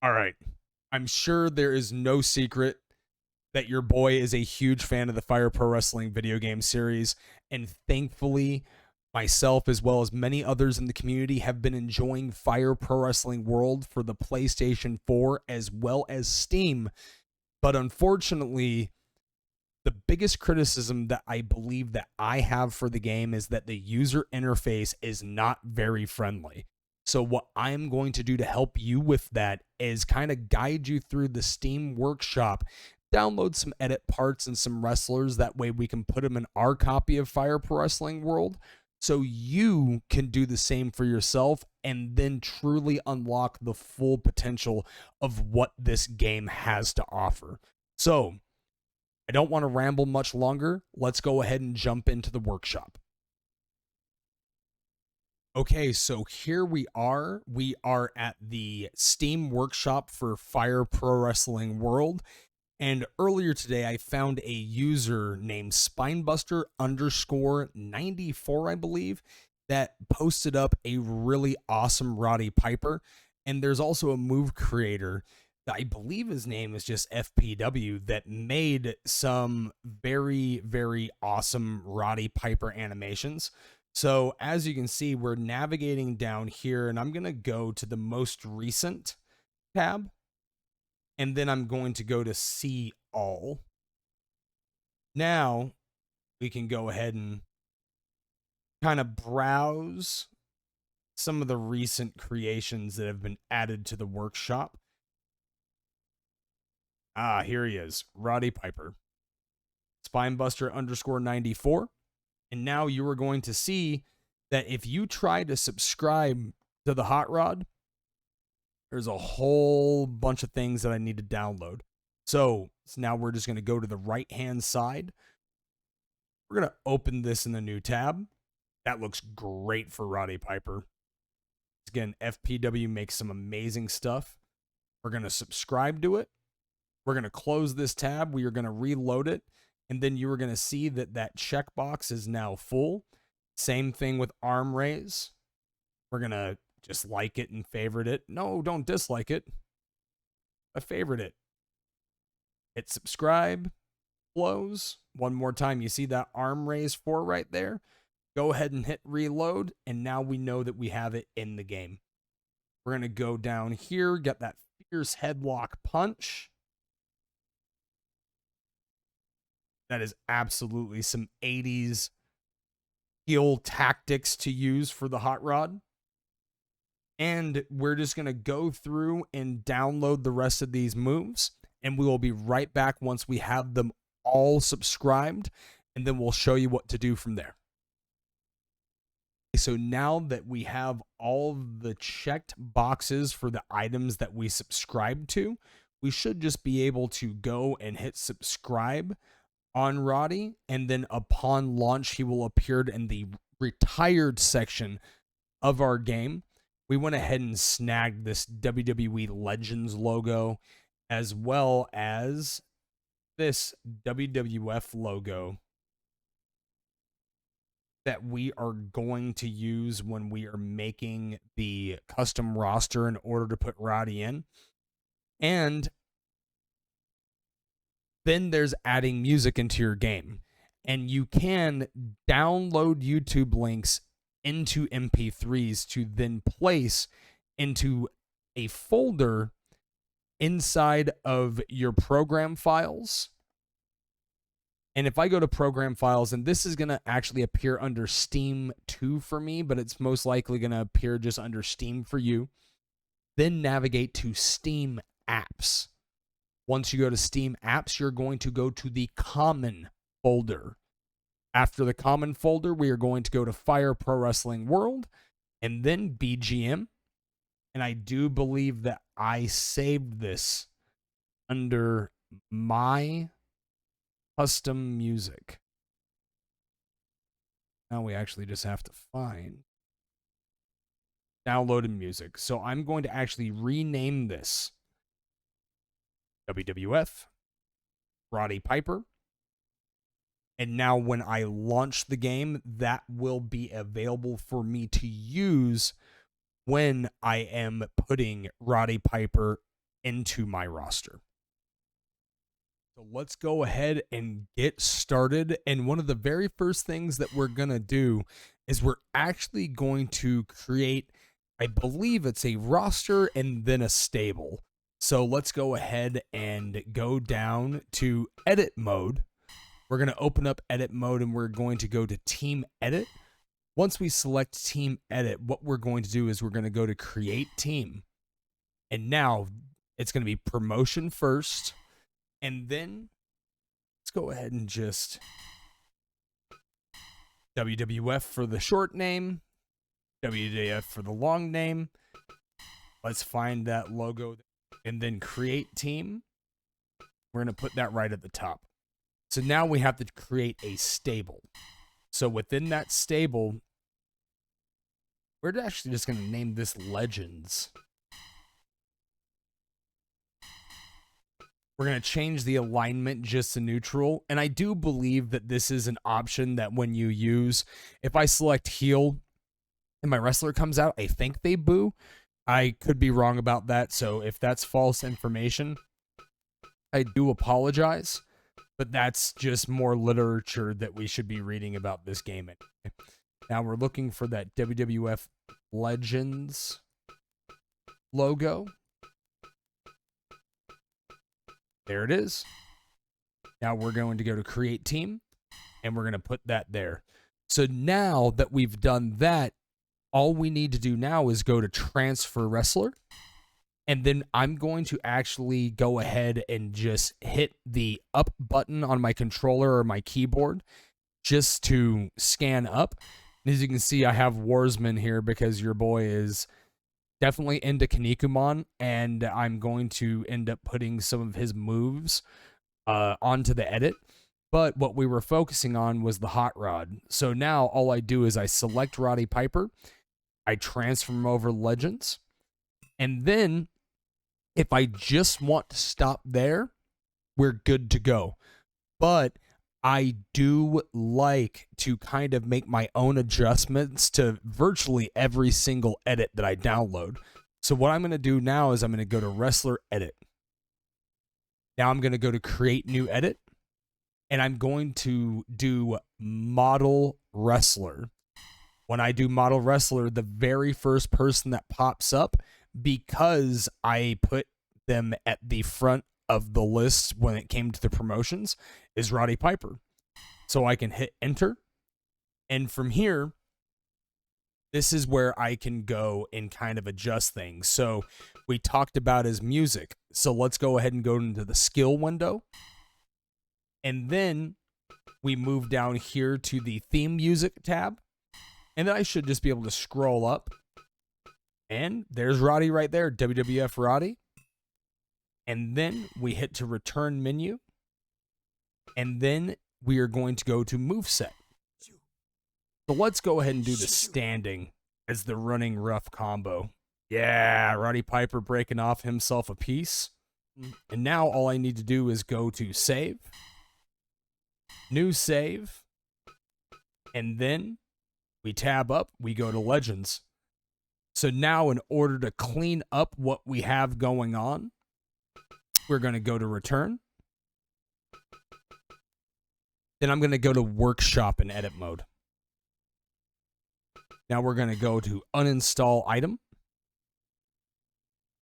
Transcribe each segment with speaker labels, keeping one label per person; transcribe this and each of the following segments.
Speaker 1: All right. I'm sure there is no secret that your boy is a huge fan of the Fire Pro Wrestling video game series. And thankfully, myself, as well as many others in the community, have been enjoying Fire Pro Wrestling World for the PlayStation 4 as well as Steam. But unfortunately, the biggest criticism that I believe that I have for the game is that the user interface is not very friendly. So what I'm going to do to help you with that is kind of guide you through the Steam Workshop, download some edit parts and some wrestlers. That way we can put them in our copy of Fire Pro Wrestling World so you can do the same for yourself and then truly unlock the full potential of what this game has to offer. So I don't want to ramble much longer. Let's go ahead and jump into the workshop. Okay, so here we are. We are at the Steam Workshop for Fire Pro Wrestling World. And earlier today, I found a user named Spinebuster underscore 94, I believe, that posted up a really awesome Roddy Piper. And there's also a move creator, I believe his name is just FPW, that made some very, very awesome Roddy Piper animations. So as you can see, we're navigating down here, and I'm going to go to the most recent tab, and then I'm going to go to see all. Now we can go ahead and kind of browse some of the recent creations that have been added to the workshop. Ah, here he is, Roddy Piper, Spinebuster underscore 94. And now you are going to see that if you try to subscribe to the Hot Rod, there's a whole bunch of things that I need to download. So now we're just going to go to the right-hand side. We're going to open this in the new tab. That looks great for Roddy Piper. Again, FPW makes some amazing stuff. We're going to subscribe to it. We're going to close this tab. We are going to reload it. And then you are going to see that that checkbox is now full. Same thing with arm raise. We're going to just like it and favorite it. No, don't dislike it. I favorite it. Hit subscribe. Close. One more time. You see that arm raise 4 right there? Go ahead and hit reload. And now we know that we have it in the game. We're going to go down here. Get that fierce headlock punch. That is absolutely some 80s heel tactics to use for the Hot Rod. And we're just going to go through and download the rest of these moves. And we will be right back once we have them all subscribed. And then we'll show you what to do from there. So now that we have all the checked boxes for the items that we subscribe to, we should just be able to go and hit subscribe on Roddy, and then upon launch, he will appear in the retired section of our game. We went ahead and snagged this WWE Legends logo, as well as this WWF logo that we are going to use when we are making the custom roster in order to put Roddy in. And then there's adding music into your game. And you can download YouTube links into MP3s to then place into a folder inside of your program files. And if I go to program files, and this is going to actually appear under Steam 2 for me, but it's most likely going to appear just under Steam for you. Then navigate to Steam Apps. Once you go to Steam Apps, you're going to go to the Common folder. After the Common folder, we are going to go to Fire Pro Wrestling World and then BGM. And I do believe that I saved this under my custom music. Now we actually just have to find downloaded music. So I'm going to actually rename this WWF Roddy Piper. And now when I launch the game, that will be available for me to use when I am putting Roddy Piper into my roster. So let's go ahead and get started. And one of the very first things that we're going to do is we're actually going to create, I believe it's a roster and then a stable. So let's go ahead and go down to edit mode. We're going to open up edit mode and we're going to go to team edit. Once we select team edit, what we're going to do is we're going to go to create team. And now it's going to be promotion first. And then let's go ahead and just WWF for the short name, WWF for the long name. Let's find that logo and then create team. We're going to put that right at the top. So now we have to create a stable. So within that stable, we're actually just going to name this Legends. We're going to change the alignment just to neutral. And I do believe that this is an option that when you use, if I select heel and my wrestler comes out, I think they boo. I could be wrong about that. So if that's false information, I do apologize. But that's just more literature that we should be reading about this game. Now we're looking for that WWF Legends logo. There it is. Now we're going to go to create team and we're going to put that there. So now that we've done that, all we need to do now is go to transfer wrestler. And then I'm going to actually go ahead and just hit the up button on my controller or my keyboard just to scan up. And as you can see, I have Warsman here because your boy is definitely into Kinnikuman, and I'm going to end up putting some of his moves onto the edit. But what we were focusing on was the hot rod. So now all I do is I select Roddy Piper, I transform over Legends, and then if I just want to stop there, we're good to go. But I do like to kind of make my own adjustments to virtually every single edit that I download. So what I'm going to do now is I'm going to go to wrestler edit. Now I'm going to go to create new edit. And I'm going to do model wrestler. When I do model wrestler, the very first person that pops up, because I put them at the front of the list when it came to the promotions, is Roddy Piper. So I can hit enter. And from here, this is where I can go and kind of adjust things. So we talked about his music. So let's go ahead and go into the skill window. And then we move down here to the theme music tab. And then I should just be able to scroll up. And there's Roddy right there, WWF Roddy. And then we hit to return menu. And then we are going to go to moveset. So let's go ahead and do the standing as the running rough combo. Yeah, Roddy Piper breaking off himself a piece. And now all I need to do is go to save. New save. And then we tab up, we go to Legends. So now in order to clean up what we have going on, we're going to go to return. Then I'm going to go to workshop in edit mode. Now we're going to go to uninstall item.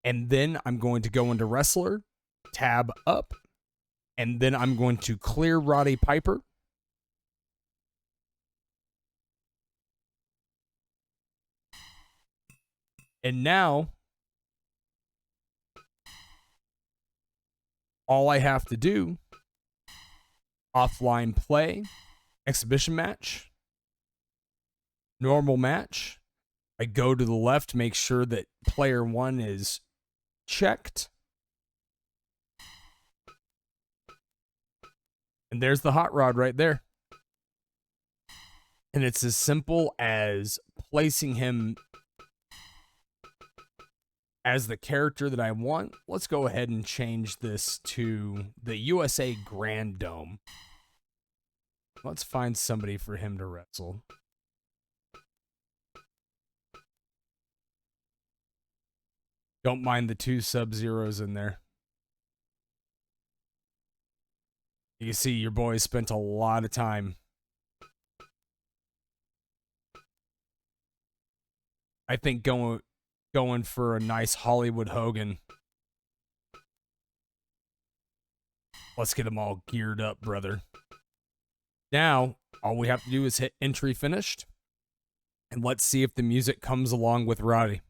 Speaker 1: And then I'm going to go into wrestler, tab up, and then I'm going to clear Roddy Piper. And now all I have to do, offline play, exhibition match, normal match. I go to the left, make sure that player 1 is checked. And there's the hot rod right there. And it's as simple as placing him as the character that I want. Let's go ahead and change this to the USA Grand Dome. Let's find somebody for him to wrestle. Don't mind the 2 Sub-Zeros in there. You can see your boy spent a lot of time. I think going for a nice Hollywood Hogan. Let's get them all geared up, brother. Now, all we have to do is hit entry finished. And let's see if the music comes along with Roddy.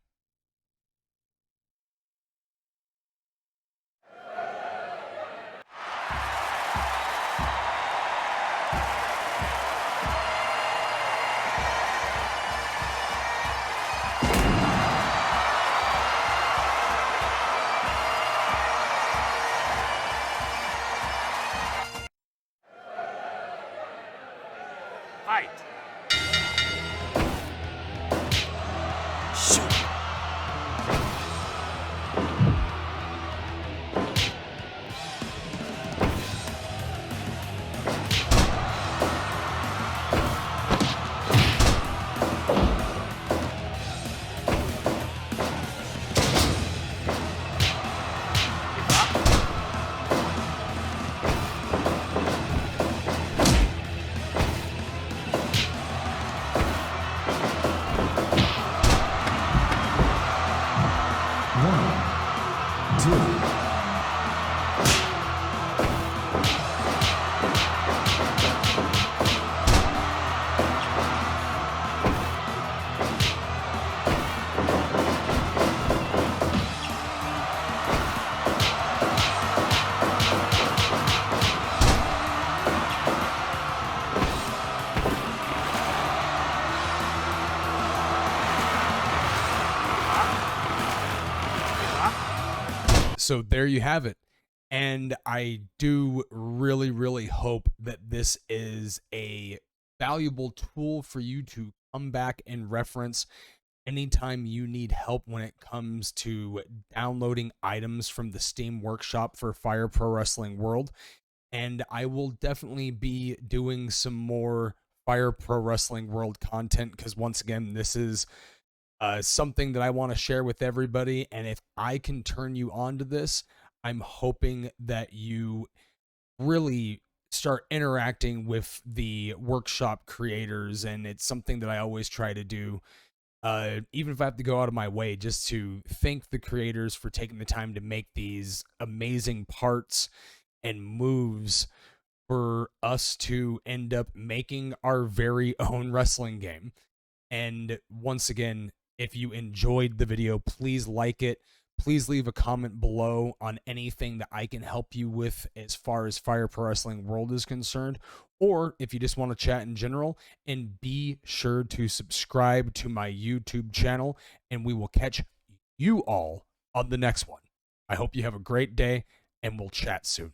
Speaker 1: Fight. Shoot. So there you have it. And I do really, really hope that this is a valuable tool for you to come back and reference anytime you need help when it comes to downloading items from the Steam Workshop for Fire Pro Wrestling World. And I will definitely be doing some more Fire Pro Wrestling World content because, once again, this is something that I want to share with everybody. And if I can turn you on to this, I'm hoping that you really start interacting with the workshop creators. And it's something that I always try to do, even if I have to go out of my way, just to thank the creators for taking the time to make these amazing parts and moves for us to end up making our very own wrestling game. And once again, if you enjoyed the video, please like it. Please leave a comment below on anything that I can help you with as far as Fire Pro Wrestling World is concerned, or if you just want to chat in general. And be sure to subscribe to my YouTube channel, and we will catch you all on the next one. I hope you have a great day, and we'll chat soon.